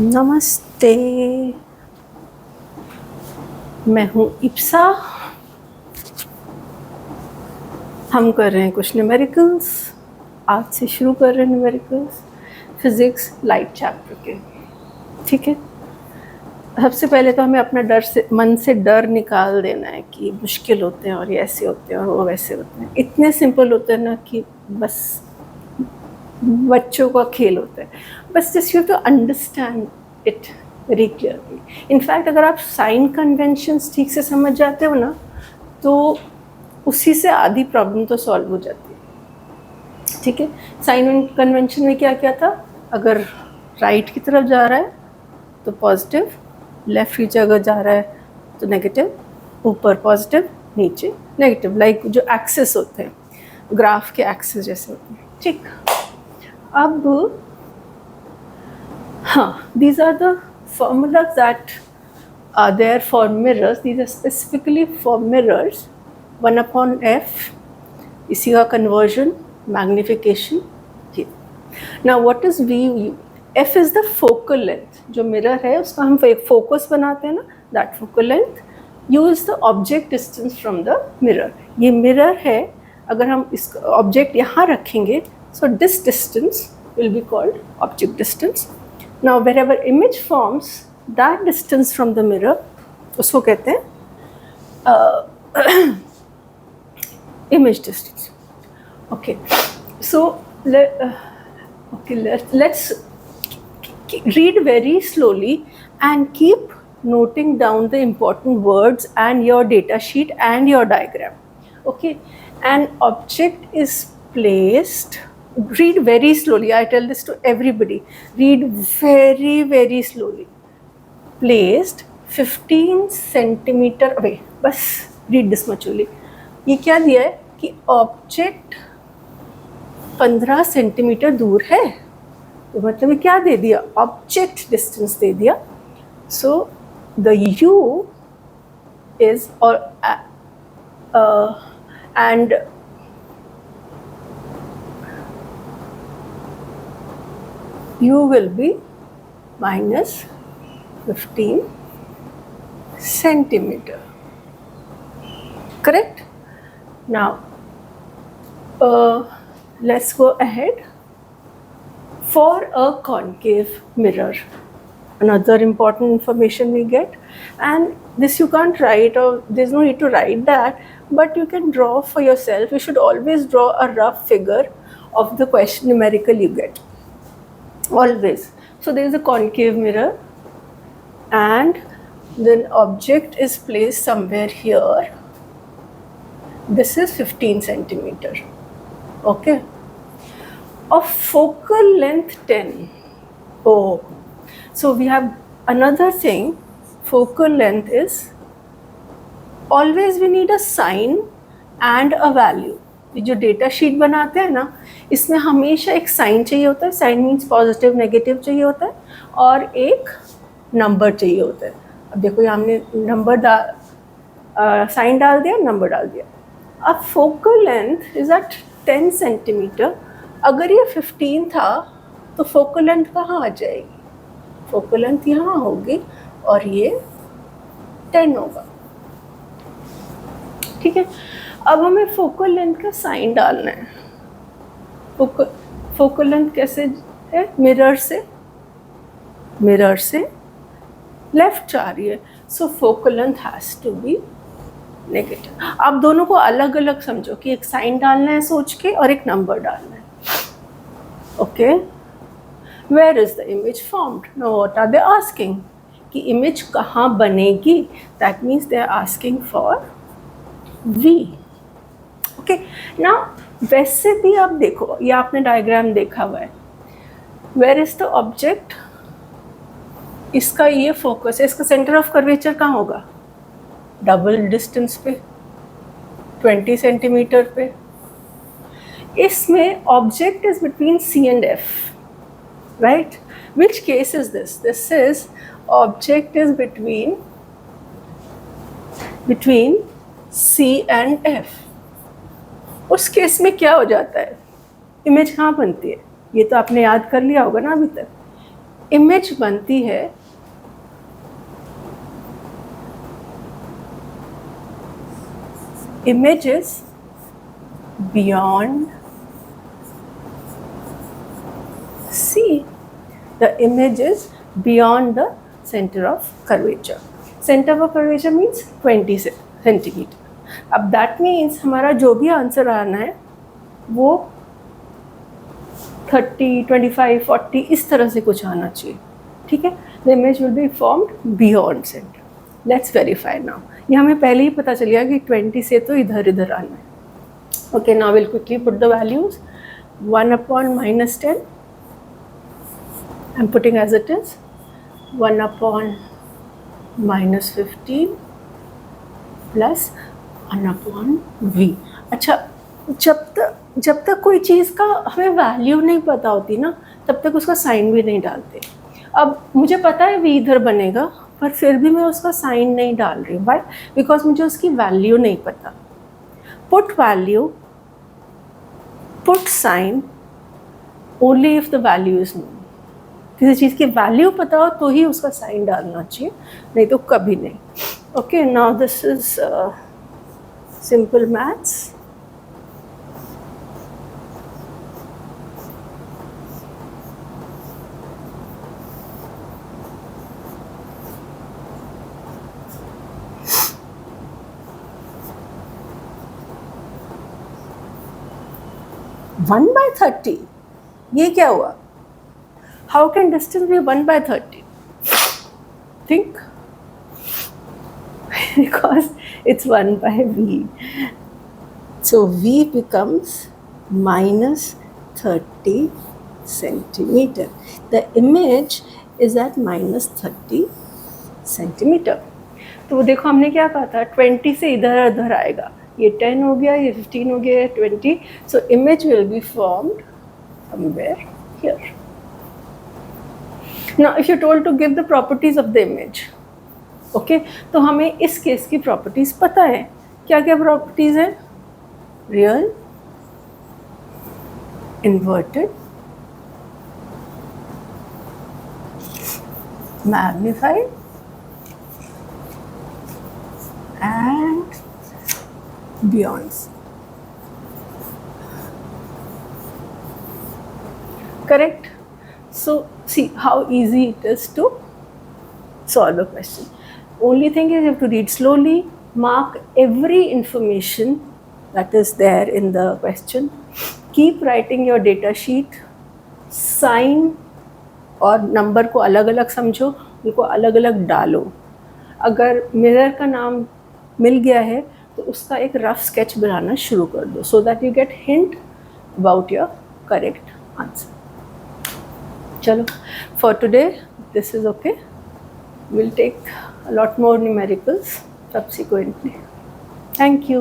नमस्ते, मैं हूँ इप्सा। हम कर रहे हैं कुछ न्यूमेरिकल्स। आज से शुरू कर रहे हैं न्यूमेरिकल्स फिजिक्स लाइट चैप्टर के। ठीक है, सबसे पहले तो हमें अपना मन से डर निकाल देना है कि मुश्किल होते हैं और ये ऐसे होते हैं और वो वैसे होते हैं। इतने सिंपल होते हैं ना कि बस बच्चों का खेल होता है। बस just you to understand it very clearly. In fact अगर आप साइन कन्वेंशंस ठीक से समझ जाते हो ना, तो उसी से आधी प्रॉब्लम तो सॉल्व हो जाती है। ठीक है, साइन कन्वेंशन में क्या क्या था? अगर राइट की तरफ जा रहा है तो पॉजिटिव, लेफ्ट की जगह जा रहा है तो नेगेटिव, ऊपर पॉजिटिव नीचे नेगेटिव, लाइक जो एक्सेस होते हैं, ग्राफ के एक्सेस जैसे होते हैं। ठीक, अब हाँ, these are the formulas that are there for mirrors. These are specifically for mirrors. 1/f, इसी का conversion, magnification. ठीक, now what is v? f is the focal length. जो mirror है उसका हम एक focus बनाते हैं ना, that focal length. u is the object distance from the mirror. ये mirror है, अगर हम इस object यहाँ रखेंगे, so this distance will be called object distance. Now wherever image forms, that distance from the mirror, उसको कहते हैं image distance. Okay, so let's read very slowly and keep noting down the important words and your data sheet and your diagram. Okay, an object is placed. Read very slowly. I tell this to everybody. Read very, very slowly. Placed 15 centimeter away. बस read this much only. ये क्या दिया है कि object 15 centimetre दूर है, तो मतलब क्या दे दिया? ऑब्जेक्ट डिस्टेंस दे दिया. So the u is and u will be minus 15 centimeter. Correct? Now let's go ahead. For a concave mirror, another important information we get, and this you can't write, or there's no need to write that, but you can draw for yourself. You should always draw a rough figure of the question numerical you get. Always. So there is a concave mirror and then object is placed somewhere here. This is 15 centimeter. Okay. Of focal length 10. Oh, so we have another thing. Focal length is always we need a sign and a value. ये जो data sheet बनाते हैं ना, इसमें हमेशा एक sign चाहिए होता है. साइन मीन्स पॉजिटिव नेगेटिव चाहिए होता है, और एक नंबर चाहिए होता है. अब देखो ये हमने नंबर साइन डाल दिया, नंबर डाल दिया. अब focal length is at 10 centimetre. अगर ये 15 था तो फोकल लेंथ कहाँ आ जाएगी? फोकल लेंथ यहाँ होगी और ये 10 होगा. ठीक है, अब हमें फोकल लेंथ का साइन डालना है. फोकल लेंथ कैसे है? मिरर से लेफ्ट जा रही है, so focal length has to be negative. आप दोनों को अलग अलग समझो कि एक साइन डालना है सोच के और एक नंबर डालना है. Okay, where is the image formed? No, what are they asking कि इमेज कहाँ बनेगी? That means they are asking for V. Okay, now वैसे भी आप देखो, ये आपने डायग्राम देखा हुआ है. Where is the object? इसका ये फोकस है, इसका सेंटर ऑफ कर्वेचर कहाँ होगा? डबल डिस्टेंस पे, 20 सेंटीमीटर पे. इसमें object is between C and F, right? Which case is this? This is object is between C and F. उस केस में क्या हो जाता है? इमेज कहाँ बनती है? ये तो आपने याद कर लिया होगा ना अभी तक. इमेज बनती है images beyond C. The image is beyond the center of curvature. Center of curvature means 20 centimeter. अब that means हमारा जो भी आंसर आना है वो 30, 25, 40 इस तरह से कुछ आना चाहिए, ठीक है. The image will be formed beyond center. Let's verify now. ये हमें पहले ही पता चल गया कि 20 से तो इधर इधर आना है. Okay, now we'll quickly put the values. 1 upon minus 10. I'm putting as it is. 1 upon minus 15 plus 1 upon v. अच्छा, जब तक कोई चीज़ का हमें वैल्यू नहीं पता होती ना, तब तक उसका साइन भी नहीं डालते. अब मुझे पता है v इधर बनेगा, पर फिर भी मैं उसका साइन नहीं डाल रही हूँ. वाई? बिकॉज मुझे उसकी वैल्यू नहीं पता. Put value, put sign only if the value is known. किसी चीज़ की वैल्यू पता हो तो ही उसका साइन डालना चाहिए, नहीं तो कभी नहीं. Okay, now this is simple maths. One by 30, ये क्या हुआ? How can distance be 1 by 30? Think. Because it's 1 by v. So v becomes minus 30 centimeter. The image is at minus 30 centimeter. तो देखो हमने क्या कहा था, 20 से इधर उधर आएगा. ये 10 हो गया, ये 15 हो गया, 20. So image will be formed somewhere here. Now if you're told to give the properties of the image, okay, तो हमें इस केस की प्रॉपर्टीज पता है. क्या क्या प्रॉपर्टीज है? Real, inverted, magnified and beyond. Correct? So see how easy it is to solve a question. Only thing is you have to read slowly, mark every information that is there in the question, keep writing your data sheet, sign और number को अलग अलग समझो, उनको अलग अलग डालो. अगर मिरर का नाम मिल गया है तो उसका एक रफ स्केच बनाना शुरू कर दो, so that you get hint about your correct answer. चलो, for today this is okay. Will take a lot more numericals subsequently. Thank you.